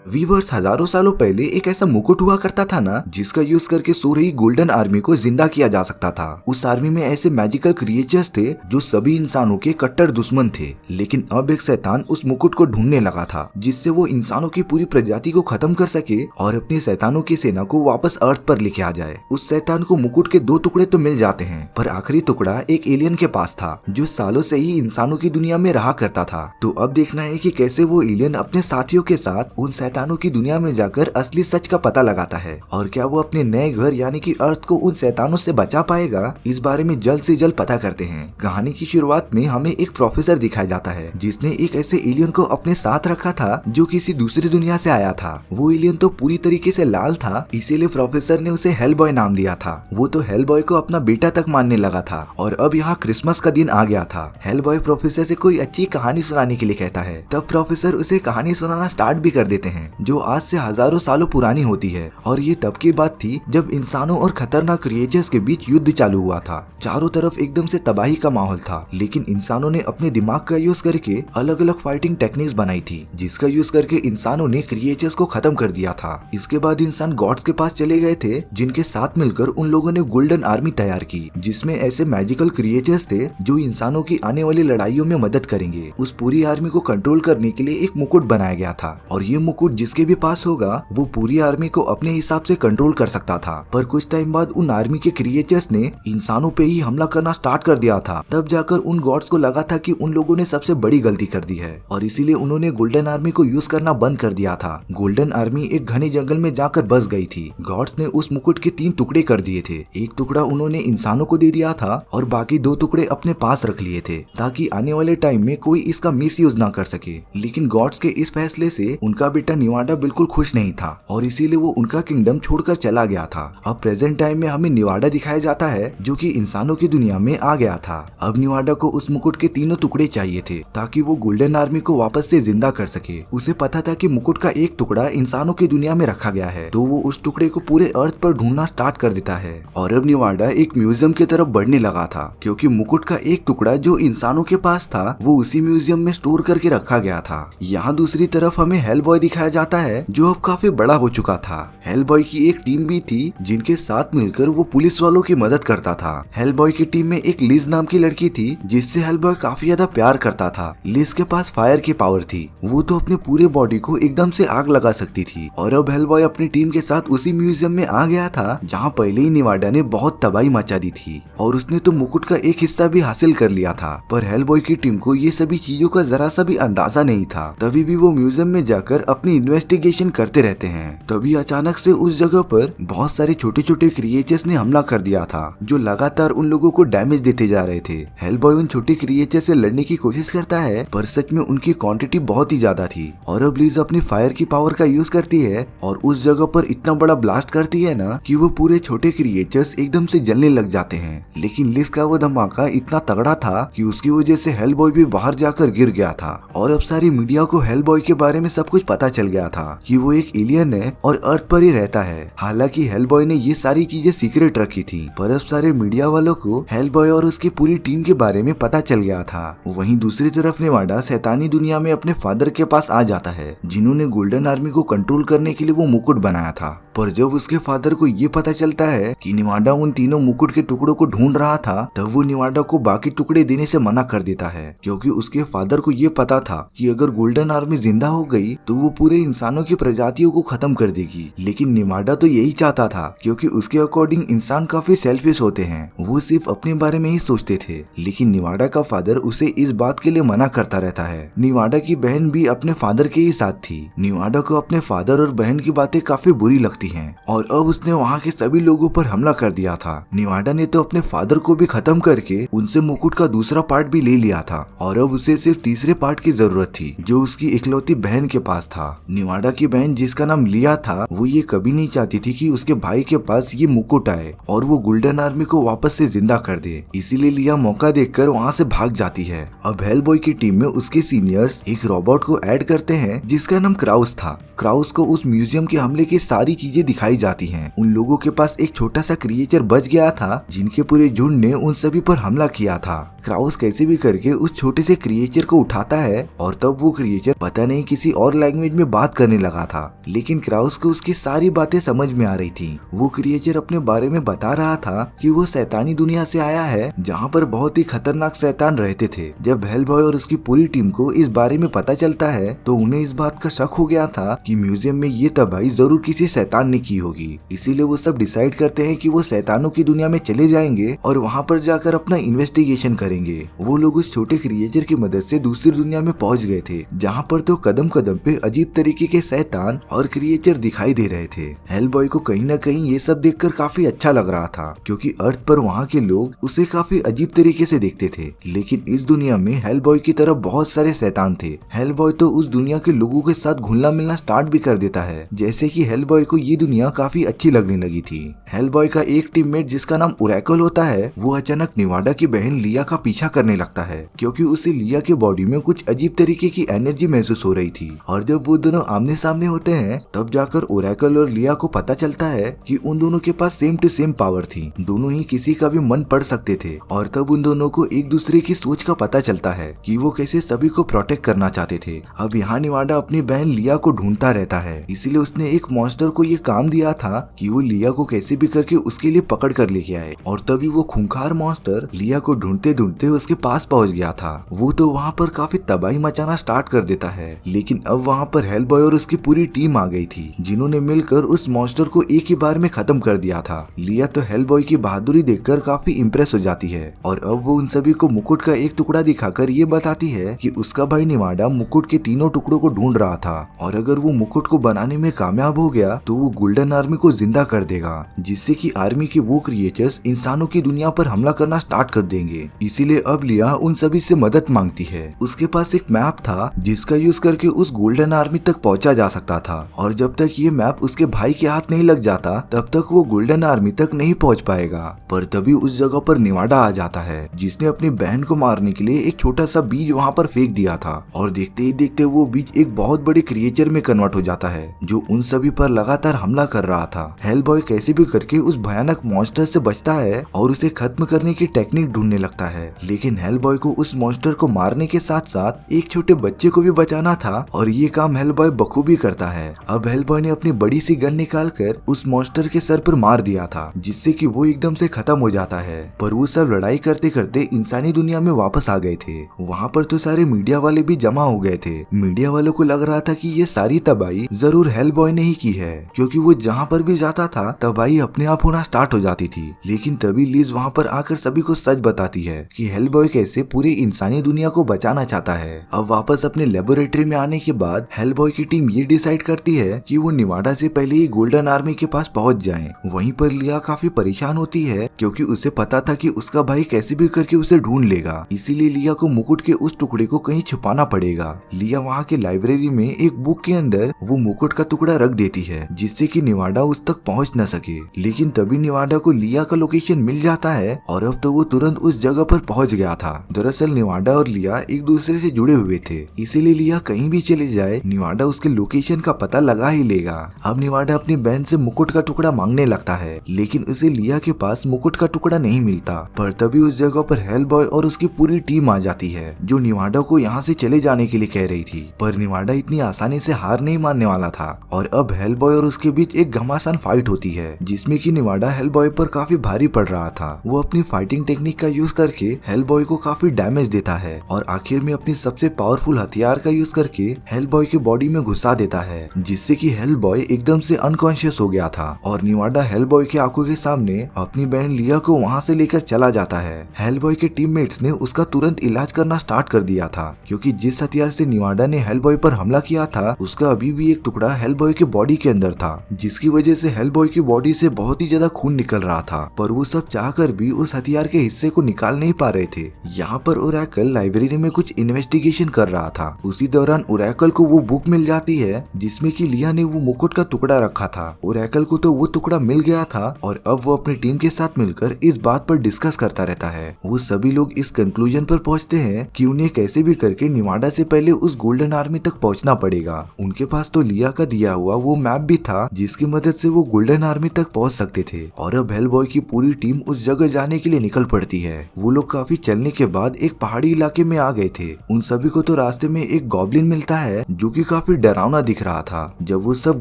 Viewers, हजारों सालों पहले एक ऐसा मुकुट हुआ करता था ना, जिसका यूज करके सो रही गोल्डन आर्मी को जिंदा किया जा सकता था। उस आर्मी में ऐसे मैजिकल क्रिएचर्स थे जो सभी इंसानों के कट्टर दुश्मन थे। लेकिन अब एक शैतान उस मुकुट को ढूंढने लगा था, जिससे वो इंसानों की पूरी प्रजाति को खत्म कर सके और अपनी शैतानों की सेना को वापस अर्थ पर लेके आ जाए। उस शैतान को मुकुट के 2 टुकड़े तो मिल जाते हैं, पर आखिरी टुकड़ा एक एलियन के पास था, जो सालों से ही इंसानों की दुनिया में रहा करता था। तो अब देखना है कि कैसे वो एलियन अपने साथियों के साथ उन शैतानों की दुनिया में जाकर असली सच का पता लगाता है, और क्या वो अपने नए घर यानी कि अर्थ को उन शैतानों से बचा पाएगा। इस बारे में जल्द से जल्द पता करते हैं। कहानी की शुरुआत में हमें एक प्रोफेसर दिखाया जाता है, जिसने एक ऐसे एलियन को अपने साथ रखा था जो किसी दूसरी दुनिया से आया था। वो एलियन तो पूरी तरीके से लाल था, इसीलिए प्रोफेसर ने उसे हेलबॉय नाम दिया था। वो तो हेलबॉय को अपना बेटा तक मानने लगा था। और अब यहाँ क्रिसमस का दिन आ गया था। हेलबॉय प्रोफेसर से कोई अच्छी कहानी सुनाने के लिए कहता है। तब प्रोफेसर उसे कहानी सुनाना स्टार्ट भी कर देते हैं, जो आज से हजारों सालों पुरानी होती है। और ये तब की बात थी जब इंसानों और खतरनाक क्रिएचर्स के बीच युद्ध चालू हुआ था। चारों तरफ एकदम से तबाही का माहौल था, लेकिन इंसानों ने अपने दिमाग का यूज करके अलग अलग फाइटिंग टेक्निक्स बनाई थी, जिसका यूज करके इंसानों ने क्रिएचर्स को खत्म कर दिया था। इसके बाद इंसान गॉड्स के पास चले गए थे, जिनके साथ मिलकर उन लोगों ने गोल्डन आर्मी तैयार की, जिसमें ऐसे मैजिकल क्रिएचर्स थे जो इंसानों की आने वाली लड़ाइयों में मदद करेंगे। उस पूरी आर्मी को कंट्रोल करने के लिए एक मुकुट बनाया गया था, और ये मुकुट जिसके भी पास होगा वो पूरी आर्मी को अपने हिसाब से कंट्रोल कर सकता था। पर कुछ टाइम बाद उन आर्मी के क्रिएचर्स ने इंसानों पे ही हमला करना स्टार्ट कर दिया था। तब जाकर उन गॉड्स को लगा था कि उन लोगों ने सबसे बड़ी गलती कर दी है, और इसीलिए उन्होंने गोल्डन आर्मी को यूज करना बंद कर दिया था। गोल्डन आर्मी एक घने जंगल में जाकर बस गई थी। गॉड्स ने उस मुकुट के 3 टुकड़े कर दिए थे। एक टुकड़ा उन्होंने इंसानों को दे दिया था, और बाकी 2 टुकड़े अपने पास रख लिए थे, ताकि आने वाले टाइम में कोई इसका मिस यूज ना कर सके। लेकिन गॉड्स के इस फैसले से उनका बेटा निवाडा बिल्कुल खुश नहीं था, और इसीलिए वो उनका किंगडम छोड़कर चला गया था। अब प्रेजेंट टाइम में हमें निवाडा दिखाया जाता है, जो कि इंसानों की दुनिया में आ गया था। अब निवाडा को उस मुकुट के 3 टुकड़े चाहिए थे, ताकि वो गोल्डन आर्मी को वापस से जिंदा कर सके। उसे पता था कि मुकुट का एक टुकड़ा इंसानों की दुनिया में रखा गया है, तो वो उस टुकड़े को पूरे अर्थ पर ढूंढना स्टार्ट कर देता है। और अब निवाडा एक म्यूजियम की तरफ बढ़ने लगा था, क्योंकि मुकुट का एक टुकड़ा जो इंसानों के पास था वो उसी म्यूजियम में स्टोर करके रखा गया था। यहाँ दूसरी तरफ हमें हेलबॉय दिखाया जाता है, जो अब काफी बड़ा हो चुका था। हेलबॉय की एक टीम भी थी, जिनके साथ मिलकर वो पुलिस वालों की मदद करता था। हेलबॉय की टीम में एक लिज नाम की लड़की थी, जिससे हेलबॉय काफी ज्यादा प्यार करता था। लिज के पास फायर की पावर थी, वो तो अपने पूरे बॉडी को एकदम से आग लगा सकती थी। और अब हेलबॉय अपनी टीम के साथ उसी म्यूजियम में आ गया था, जहाँ पहले ही निवाडा ने बहुत तबाही मचा दी थी, और उसने तो मुकुट का एक हिस्सा भी हासिल कर लिया था। पर हेलबॉय की टीम को ये सभी चीजों का जरा सा भी अंदाजा नहीं था। तभी भी वो म्यूजियम में जाकर अपनी इन्वेस्टिगेशन करते रहते हैं। तभी अचानक से उस जगह पर बहुत सारे छोटे छोटे क्रिएचर्स ने हमला कर दिया था, जो लगातार उन लोगों को डैमेज देते जा रहे थे। हेलबॉय उन छोटे क्रिएचर से लड़ने की कोशिश करता है, पर सच में उनकी क्वांटिटी बहुत ही ज्यादा थी। और अब लिज अपनी फायर की पावर का यूज करती है, और उस जगह पर इतना बड़ा ब्लास्ट करती है ना, कि वो पूरे छोटे क्रिएचर्स एकदम से जलने लग जाते हैं। लेकिन लिज का वो धमाका इतना तगड़ा था कि उसकी वजह से हेलबॉय भी बाहर जाकर गिर गया था। और अब सारी मीडिया को हेलबॉय के बारे में सब कुछ पता चल गया था, कि वो एक एलियन है और अर्थ पर ही रहता है। हालांकि हेलबॉय ने ये सारी चीजें सीक्रेट रखी थी, पर अब सारे मीडिया वालों को हेलबॉय और उसकी पूरी टीम के बारे में पता चल गया था। वहीं दूसरी तरफ निवाडा शैतानी दुनिया में अपने फादर के पास आ जाता है, जिन्होंने गोल्डन आर्मी को कंट्रोल करने के लिए वो मुकुट बनाया था। पर जब उसके फादर को ये पता चलता है कि निवाडा उन तीनों मुकुट के टुकड़ों को ढूंढ रहा था, तब वो निवाडा को बाकी टुकड़े देने से मना कर देता है, क्योंकि उसके फादर को ये पता था कि अगर गोल्डन आर्मी जिंदा हो गई तो वो पूरे इंसानों की प्रजातियों को खत्म कर देगी। लेकिन निवाडा तो यही चाहता था, क्योंकि उसके अकॉर्डिंग इंसान काफी सेल्फिश होते हैं, वो सिर्फ अपने बारे में ही सोचते थे। लेकिन निवाडा का फादर उसे इस बात के लिए मना करता रहता है। निवाडा की बहन भी अपने फादर के ही साथ थी। निवाडा को अपने फादर और बहन की बातें काफी बुरी लगती हैं, और अब उसने वहाँ के सभी लोगों पर हमला कर दिया था। निवाडा ने तो अपने फादर को भी खत्म करके उनसे मुकुट का दूसरा पार्ट भी ले लिया था, और अब उसे सिर्फ तीसरे पार्ट की जरूरत थी, जो उसकी इकलौती बहन के पास था। निवाडा की बहन, जिसका नाम लिया था, वो ये कभी नहीं चाहती थी कि उसके भाई के पास ये मुकुट आए और वो गोल्डन आर्मी को वापस से जिंदा कर दे। इसीलिए लिया मौका देखकर वहाँ से भाग जाती है। अब हेलबॉय की टीम में उसके सीनियर्स एक रोबोट को ऐड करते हैं, जिसका नाम क्राउस था। क्राउस को उस म्यूजियम के हमले की सारी चीजें चीजें दिखाई जाती हैं। उन लोगों के पास एक छोटा सा क्रिएचर बच गया था जिनके पूरे झुंड ने उन सभी पर हमला किया था। क्राउस कैसे भी करके उस छोटे से क्रिएचर को उठाता है और तब वो क्रिएचर पता नहीं किसी और लैंग्वेज में बात करने लगा था, लेकिन क्राउस को उसकी सारी बातें समझ में आ रही थी। वो क्रिएचर अपने बारे में बता रहा था कि वो शैतानी दुनिया से आया है जहाँ पर बहुत ही खतरनाक शैतान रहते थे। जब हेलबॉय और उसकी पूरी टीम को इस बारे में पता चलता है तो उन्हें इस बात का शक हो गया था कि म्यूजियम में ये तबाही जरूर किसी शैतान ने की होगी। इसीलिए वो सब डिसाइड करते हैं कि वो शैतानों की दुनिया में चले जाएंगे और वहाँ पर जाकर अपना इन्वेस्टिगेशन करेंगे। वो लोग उस छोटे क्रिएचर की मदद से दूसरी दुनिया में पहुंच गए थे जहाँ पर तो कदम कदम पे अजीब तरीके के शैतान और क्रिएचर दिखाई दे रहे थे। हेलबॉय को कहीं न कहीं ये सब देखकर काफी अच्छा लग रहा था क्योंकि अर्थ पर वहाँ के लोग उसे काफी अजीब तरीके से देखते थे, लेकिन इस दुनिया में हेलबॉय की तरफ बहुत सारे शैतान थे। हेलबॉय तो उस दुनिया के लोगों के साथ घुलना मिलना स्टार्ट भी कर देता है, जैसे कि हेलबॉय को ये दुनिया काफी अच्छी लगने लगी थी। हेलबॉय का एक टीममेट जिसका नाम ओरेकल होता है वो अचानक निवाडा की बहन लिया का पीछा करने लगता है क्योंकि उसे लिया के बॉडी में कुछ अजीब तरीके की एनर्जी महसूस हो रही थी। और जब वो दोनों आमने सामने होते हैं तब जाकर ओरेकल और लिया को पता चलता है कि उन दोनों के पास सेम टू सेम पावर थी, दोनों ही किसी का भी मन पढ़ सकते थे। और तब उन दोनों को एक दूसरे की सोच का पता चलता है कि वो कैसे सभी को प्रोटेक्ट करना चाहते थे। अब यहाँ निवाडा अपनी बहन लिया को ढूंढता रहता है, इसीलिए उसने एक मॉन्स्टर को ये काम दिया था कि वो लिया को कैसे भी करके उसके लिए पकड़ कर लेके आए। और तभी वो खूंखार मॉन्स्टर लिया को ढूंढते ढूंढते उसके पास पहुंच गया था। वो तो वहाँ पर काफी तबाही मचाना स्टार्ट कर देता है, लेकिन अब वहाँ पर हेलबॉय और उसकी पूरी टीम आ गई थी जिन्होंने मिलकर उस मॉन्स्टर को एक ही बार में खत्म कर दिया था। लिया तो हेलबॉय की बहादुरी देखकर काफी इम्प्रेस हो जाती है और अब वो उन सभी को मुकुट का एक टुकड़ा दिखाकर ये बताती है कि उसका भाई निवाडा मुकुट के तीनों टुकड़ों को ढूंढ रहा था और अगर वो मुकुट को बनाने में कामयाब हो गया तो वो गोल्डन आर्मी को जिंदा कर देगा, जिससे कि आर्मी के वो क्रिएचर्स इंसानों की दुनिया पर हमला करना स्टार्ट कर देंगे। इसीलिए अब लिया उन सभी से मदद मांगती है। उसके पास एक मैप था जिसका यूज करके उस गोल्डन आर्मी तक पहुंचा जा सकता था और जब तक ये मैप उसके भाई के हाथ नहीं लग जाता तब तक वो गोल्डन आर्मी तक नहीं पहुंच पाएगा। पर तभी उस जगह पर निवाडा आ जाता है जिसने अपनी बहन को मारने के लिए एक छोटा सा बीज वहाँ पर फेंक दिया था और देखते ही देखते वो बीज एक बहुत बड़े क्रिएचर में कन्वर्ट हो जाता है जो उन सभी पर लगातार हमला कर रहा था। हेलबॉय कैसे भी करके उस भयानक मॉन्स्टर से बचता है और उसे खत्म करने की टेक्निक ढूंढने लगता है, लेकिन हेलबॉय को उस मॉन्स्टर को मारने के साथ साथ एक छोटे बच्चे को भी बचाना था और ये काम हेलबॉय बखूबी करता है। अब हेलबॉय ने अपनी बड़ी सी गन निकाल कर उस मॉन्स्टर के सर पर मार दिया था जिससे कि वो एकदम से खत्म हो जाता है। पर वो सब लड़ाई करते करते इंसानी दुनिया में वापस आ गए थे। वहाँ पर तो सारे मीडिया वाले भी जमा हो गए थे। मीडिया वालों को लग रहा था कि ये सारी तबाही जरूर हेलबॉय ने ही की है क्योंकि वो जहाँ पर भी जाता था तबाही अपने आप होना स्टार्ट हो जाती थी। लेकिन तभी लिज वहाँ पर आकर सभी को सच बताती है कि हेलबॉय कैसे पूरी इंसानी दुनिया को बचाना चाहता है। अब वापस अपने लेबोरेटरी में आने के बाद हेलबॉय की टीम ये डिसाइड करती है कि वो निवाडा से पहले ही गोल्डन आर्मी के पास पहुंच जाएं। वहीं पर लिया काफी परेशान होती है क्योंकि उसे पता था कि उसका भाई कैसे भी करके उसे ढूंढ लेगा, इसीलिए लिया को मुकुट के उस टुकड़े को कहीं छुपाना पड़ेगा। लिया वहाँ के लाइब्रेरी में एक बुक के अंदर वो मुकुट का टुकड़ा रख देती है जिससे कि निवाडा उस तक पहुँच न सके। लेकिन तभी निवाडा को लिया का लोकेशन मिल जाता है और अब तो वो तुरंत उस जगह पर पहुंच गया था। दरअसल निवाडा और लिया एक दूसरे से जुड़े हुए थे, इसीलिए लिया कहीं भी चले जाए निवाडा उसके लोकेशन का पता लगा ही लेगा। अब निवाडा अपनी बहन से मुकुट का टुकड़ा मांगने लगता है, लेकिन उसे लिया के पास मुकुट का टुकड़ा नहीं मिलता। पर तभी उस जगह पर हेलबॉय और उसकी पूरी टीम आ जाती है जो निवाडा को यहाँ से चले जाने के लिए कह रही थी। पर निवाडा इतनी आसानी से हार नहीं मानने वाला था और अब हेलबॉय और उसके बीच एक घमासान फाइट होती है जिसमें कि निवाडा हेलबॉय पर काफी भारी पड़ रहा था। वो अपनी फाइटिंग टेक्निक का यूज करके हेलबॉय को काफी डैमेज देता है और आखिर में अपनी सबसे पावरफुल हथियार का यूज करके हेलबॉय की बॉडी में घुसा देता है जिससे कि हेलबॉय एकदम से अनकॉन्शियस हो गया था और निवाडा हेलबॉय की आंखों के सामने अपनी बहन लिया को वहाँ से लेकर चला जाता है। हेलबॉय के टीममेट्स ने उसका तुरंत इलाज करना स्टार्ट कर दिया था क्योंकि जिस हथियार से निवाडा ने हेलबॉय पर हमला किया था उसका अभी भी एक टुकड़ा हेलबॉय के बॉडी के अंदर था, जिसकी वजह से हेलबॉय की बॉडी से बहुत ही ज्यादा खून निकल रहा था। पर वो सब चाहकर भी उस हथियार के हिस्से को निकाल नहीं पा रहे थे। यहाँ पर ओरेकल लाइब्रेरी में कुछ इन्वेस्टिगेशन कर रहा था। उसी दौरान ओरेकल को वो बुक मिल जाती है जिसमें कि लिया ने वो मुकुट का टुकड़ा रखा था। ओरेकल को तो वो टुकड़ा मिल गया था और अब वो अपनी टीम के साथ मिलकर इस बात पर डिस्कस करता रहता है। वो सभी लोग इस कंक्लूजन पर पहुंचते हैं कि उन्हें कैसे भी करके निवाडा से पहले उस गोल्डन आर्मी तक पहुंचना पड़ेगा। उनके पास तो लिया का दिया हुआ वो मैप भी था था जिसकी मदद से वो गोल्डन आर्मी तक पहुंच सकते थे। और अब हेलबॉय की पूरी टीम उस जगह जाने के लिए निकल पड़ती है। वो लोग काफी चलने के बाद एक पहाड़ी इलाके में आ गए थे। उन सभी को तो रास्ते में एक गॉब्लिन मिलता है जो कि काफी डरावना दिख रहा था। जब वो सब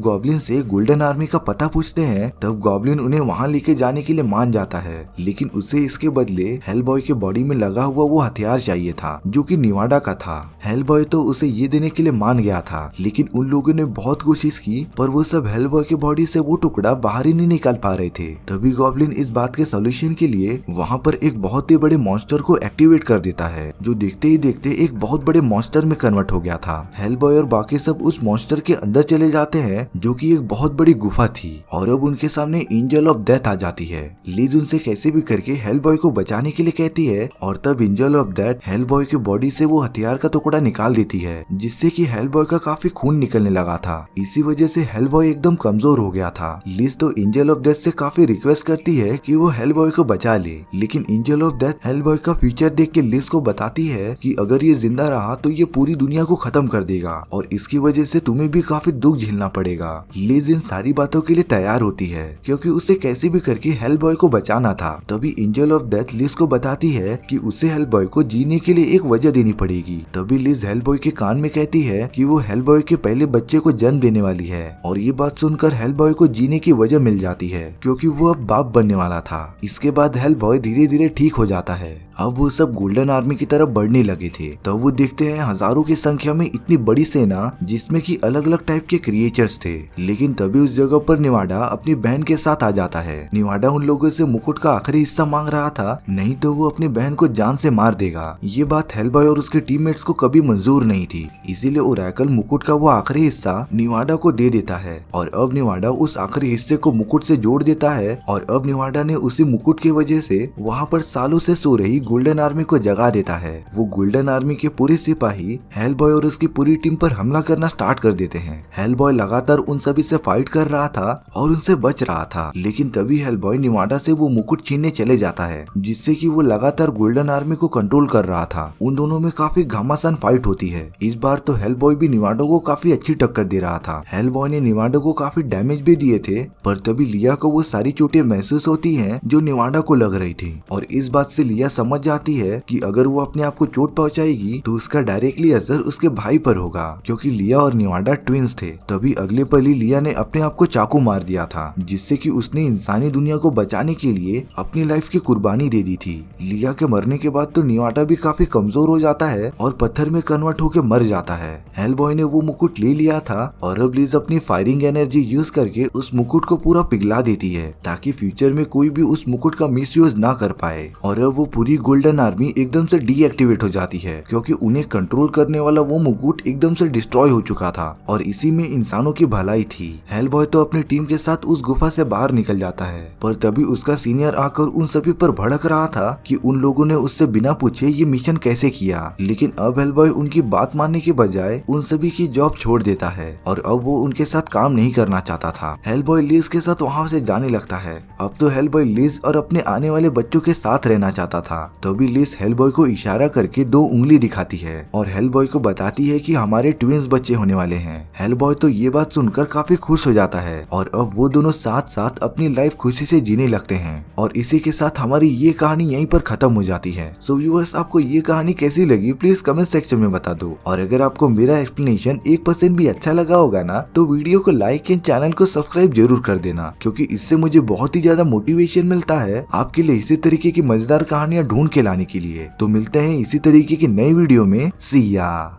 गॉब्लिन से गोल्डन आर्मी का पता पूछते हैं तब गॉब्लिन उन्हें वहां लेके जाने के लिए मान जाता है, लेकिन उसे इसके बदले हेलबॉय के बॉडी में लगा हुआ वो हथियार चाहिए था जो कि निवाडा का था। हेलबॉय तो उसे ये देने के लिए मान गया था, लेकिन उन लोगों ने बहुत कोशिश की पर वो सब हेलबॉय के बॉडी से वो टुकड़ा बाहर ही नहीं निकाल पा रहे थे। तभी गॉब्लिन इस बात के सोल्यूशन के लिए वहाँ पर एक बहुत ही बड़े मॉन्स्टर को एक्टिवेट कर देता है जो देखते ही देखते एक बहुत बड़े मॉन्स्टर में कन्वर्ट हो गया था। हेलबॉय और बाकी सब उस मॉन्स्टर के अंदर चले जाते हैं जो कि एक बहुत बड़ी गुफा थी और अब उनके सामने एंजल ऑफ डेथ आ जाती है। लिज उनसे कैसे भी करके हेलबॉय को बचाने के लिए कहती है और तब एंजल ऑफ डेथ हेलबॉय की बॉडी से वो हथियार का टुकड़ा निकाल देती है जिससे कि हेलबॉय का काफी खून निकलने लगा था। इसी वजह से हेलबॉय एकदम कमजोर हो गया था। लिज तो एंजल ऑफ डेथ से काफी रिक्वेस्ट करती है कि वो हेलबॉय को बचा ले, लेकिन एंजल ऑफ डेथ हेलबॉय का फ्यूचर देख के लिज को बताती है कि अगर ये जिंदा रहा तो ये पूरी दुनिया को खत्म कर देगा और इसकी वजह से तुम्हें भी काफी दुख झेलना पड़ेगा। लिज इन सारी बातों के लिए तैयार होती है क्योंकि उसे कैसे भी करके हेलबॉय को बचाना था। तभी एंजल ऑफ डेथ लिज को बताती है कि उसे हेलबॉय को जीने के लिए एक वजह देनी पड़ेगी। तभी लिज हेलबॉय के कान में कहती है कि वो हेलबॉय के पहले बच्चे को जन्म देने वाली है और ये बात सुनकर हेलबॉय को जीने की वजह मिल जाती है क्योंकि वो अब बाप बनने वाला था। इसके बाद हेलबॉय धीरे धीरे ठीक हो जाता है। अब वो सब गोल्डन आर्मी की तरफ बढ़ने लगे थे तो वो देखते हैं हजारों की संख्या में इतनी बड़ी सेना जिसमें कि अलग अलग टाइप के क्रिएचर्स थे। लेकिन तभी उस जगह पर निवाडा अपनी बहन के साथ आ जाता है। निवाडा उन लोगों से मुकुट का आखिरी हिस्सा मांग रहा था, नहीं तो वो अपनी बहन को जान से मार देगा। ये बात हेलबॉय और उसके टीममेट्स को कभी मंजूर नहीं थी, इसीलिए ओरेकल मुकुट का वो आखिरी हिस्सा निवाडा को दे देता है और अब निवाडा उस आखिरी हिस्से को मुकुट से जोड़ देता है और अब निवाडा ने उसी मुकुट की वजह से वहाँ पर सालों से सो रही गोल्डन आर्मी को जगा देता है। वो गोल्डन आर्मी के पूरे सिपाही हेलबॉय और उसकी पूरी टीम पर हमला करना स्टार्ट कर देते हैं। हेलबॉय लगातार उन सभी से फाइट कर रहा था और उनसे बच रहा था, लेकिन तभी हेलबॉय निवाडा से वो मुकुट छीनने चले जाता है जिससे कि वो लगातार गोल्डन आर्मी को कंट्रोल कर रहा था। उन दोनों में काफी घमासान फाइट होती है। इस बार तो हेलबॉय भी निवाडा को काफी अच्छी टक्कर दे रहा था। हेलबॉय ने निवाडा को काफी डैमेज भी दिए थे, पर तभी लिया को वो सारी चोटें महसूस होती हैं जो निवाडा को लग रही थी और इस बात से लिया समझ जाती है कि अगर वो अपने आप को चोट पहुंचाएगी तो उसका डायरेक्टली असर उसके भाई पर होगा क्योंकि लिया और निवाडा ट्विंस थे। तभी अगले पल ही लिया ने अपने आप को चाकू मार दिया था जिससे कि उसने इंसानी दुनिया को बचाने के लिए अपनी लाइफ की कुर्बानी दे दी थी। लिया के मरने के बाद तो निवाडा भी काफी कमजोर हो जाता है और पत्थर में कन्वर्ट होकर मर जाता है। हेलबॉय ने वो मुकुट ले लिया था और अब लिज अपनी फायरिंग एनर्जी यूज करके उस मुकुट को पूरा पिघला देती है ताकि फ्यूचर में कोई भी उस मुकुट का मिसयूज ना कर पाए। और अब वो पूरी गोल्डन आर्मी एकदम से डीएक्टिवेट हो जाती है क्योंकि उन्हें कंट्रोल करने वाला वो मुकुट एकदम से डिस्ट्रॉय हो चुका था और इसी में इंसानों की भलाई थी। हेलबॉय तो अपनी टीम के साथ उस गुफा से बाहर निकल जाता है, पर तभी उसका सीनियर आकर उन सभी पर भड़क रहा था कि उन लोगों ने उससे बिना पूछे ये मिशन कैसे किया। लेकिन अब हेलबॉय उनकी बात मानने के बजाय उन सभी की जॉब छोड़ देता है और अब वो उनके साथ काम नहीं करना चाहता था। हेलबॉय लिज के साथ वहाँ से जाने लगता है। अब तो हेलबॉय लिज और अपने आने वाले बच्चों के साथ रहना चाहता था। तभी लिज हेलबॉय को इशारा करके 2 उंगली दिखाती है और हेलबॉय को बताती है कि हमारे ट्विंस बच्चे होने वाले हैं। हेलबॉय तो ये बात सुनकर काफी खुश हो जाता है और अब वो दोनों साथ साथ अपनी लाइफ खुशी से जीने लगते हैं और इसी के साथ हमारी ये कहानी यहीं पर खत्म हो जाती है। सो व्यूअर्स, आपको ये कहानी कैसी लगी प्लीज कमेंट सेक्शन में बता दो और अगर आपको मेरा एक्सप्लेनेशन 1% भी अच्छा लगा होगा ना तो वीडियो को लाइक एंड चैनल को सब्सक्राइब जरूर कर देना क्योंकि इससे मुझे बहुत ही ज्यादा मोटिवेशन मिलता है आपके लिए इसी तरीके की मजेदार कहानियां ढूंढ के लाने के लिए। तो मिलते हैं इसी तरीके की नई वीडियो में। सी या।